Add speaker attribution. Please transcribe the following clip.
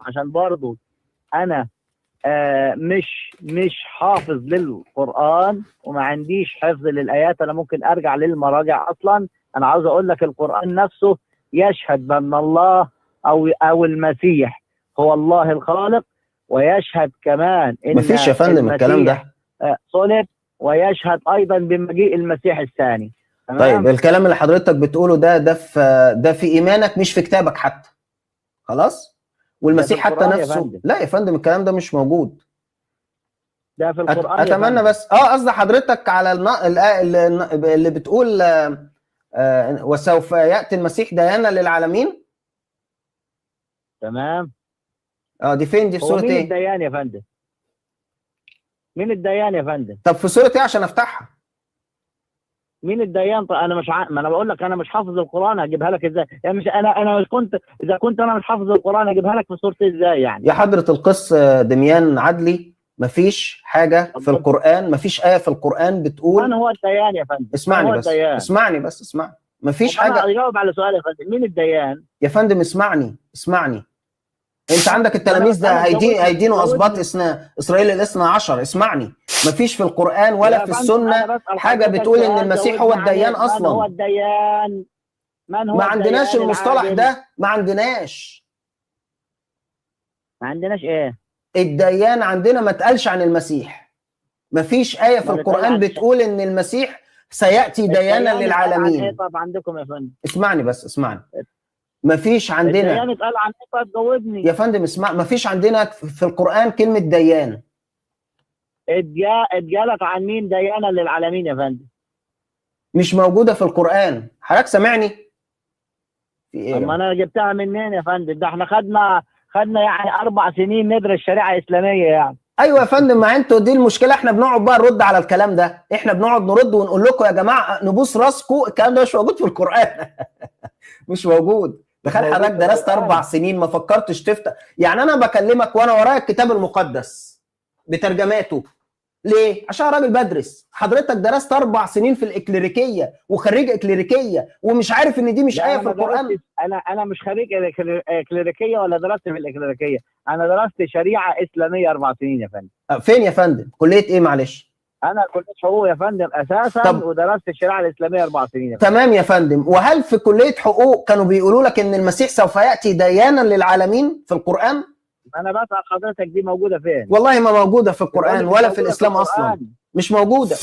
Speaker 1: عشان برضو انا مش حافظ للقرآن وما عنديش حفظ للآيات. أنا ممكن أرجع للمراجع أصلا. أنا عاوز أقول لك القرآن نفسه يشهد بأن الله أو المسيح هو الله الخالق، ويشهد كمان إن
Speaker 2: مفيش يا فندم الكلام ده
Speaker 1: صلب، ويشهد أيضا بمجيء المسيح الثاني.
Speaker 2: طيب الكلام اللي حضرتك بتقوله ده في إيمانك مش في كتابك حتى. خلاص؟ والمسيح حتى نفسه لا يا فندم الكلام ده مش موجود.
Speaker 1: ده في القرآن.
Speaker 2: اتمنى بس قصد حضرتك على اللي بتقول وسوف ياتي المسيح ديانا للعالمين.
Speaker 1: تمام.
Speaker 2: دي فين؟ دي في سوره ايه؟
Speaker 1: مين الديان يا فندم؟ مين الديان يا فندم؟
Speaker 2: طب في سوره ايه عشان افتحها؟
Speaker 1: مين الديان؟ انا مش ما انا بقول لك انا مش حافظ القران، هجيبها لك ازاي؟ يعني مش انا مش كنت، اذا كنت انا مش حافظ القران هجيبها لك في سوره ازاي يعني؟
Speaker 2: يا حضره القس دميان عدلي، مفيش حاجه في القران، مفيش ايه في القران بتقول
Speaker 1: من هو الديان يا فندم؟
Speaker 2: اسمعني بس الديان؟ اسمعني بس اسمعني. مفيش حاجه.
Speaker 1: انا اجاوب على سؤالي يا فندم، مين الديان
Speaker 2: يا فندم؟ اسمعني انت عندك التلاميذ ده هيدينوا اسباط اسرائيل الاثنى عشر. اسمعني، مفيش في القرآن ولا في السنة حاجة بتقول ان المسيح هو الديان اصلا.
Speaker 1: من هو الديان؟
Speaker 2: ما عندناش المصطلح ده، ما عندناش ايه الديان عندنا، ما اتقالش عن المسيح. مفيش آية في القرآن بتقول ان المسيح سيأتي ديانا للعالمين.
Speaker 1: طب عندكم يا فندم؟
Speaker 2: اسمعني بس اسمعني. مفيش عندنا
Speaker 1: الديان اتقال عن ايه؟ تجاوبني
Speaker 2: يا فندم. اسمع، مفيش عندنا في القرآن كلمة ديان.
Speaker 1: اتجالك عن مين ديانا للعالمين يا فندم؟
Speaker 2: مش موجودة في القرآن. حضرتك سامعني؟
Speaker 1: في ايه؟ اما انا جبتها منين يا فندم؟ ده احنا خدنا يعني 4 سنين ندرس الشريعة الإسلامية يعني.
Speaker 2: ايوه يا فندم، ما انتوا دي المشكلة. احنا بنقعد بقى نرد على الكلام ده، احنا بنقعد نرد ونقول لكم يا جماعة نبوس راسكم، الكلام ده مش موجود في القرآن. مش موجود. تخيل حضرتك درست 4 سنين ما فكرتش تفتح. يعني انا بكلمك وانا ورايا الكتاب المقدس بترجماته. ليه؟ عشان راجل بدرس. حضرتك درست 4 سنين في الاكليريكيه وخريج اكليريكيه ومش عارف ان دي مش ايه في القران.
Speaker 1: انا مش خريج اكليريكيه ولا درست في الاكليريكيه، انا درست شريعه اسلاميه 4 سنين يا فندم.
Speaker 2: فين يا فندم؟ كليه ايه معلش؟
Speaker 1: انا كليه حقوق يا فندم اساسا، ودرست الشريعه الاسلاميه 4 سنين يا فندم.
Speaker 2: تمام يا فندم. وهل في كليه حقوق كانوا بيقولوا لك ان المسيح سوف ياتي ديانا للعالمين في القران؟
Speaker 1: انا بسال حضرتك دي موجوده فين؟
Speaker 2: والله ما موجوده في القران ولا في الاسلام اصلا، مش موجوده.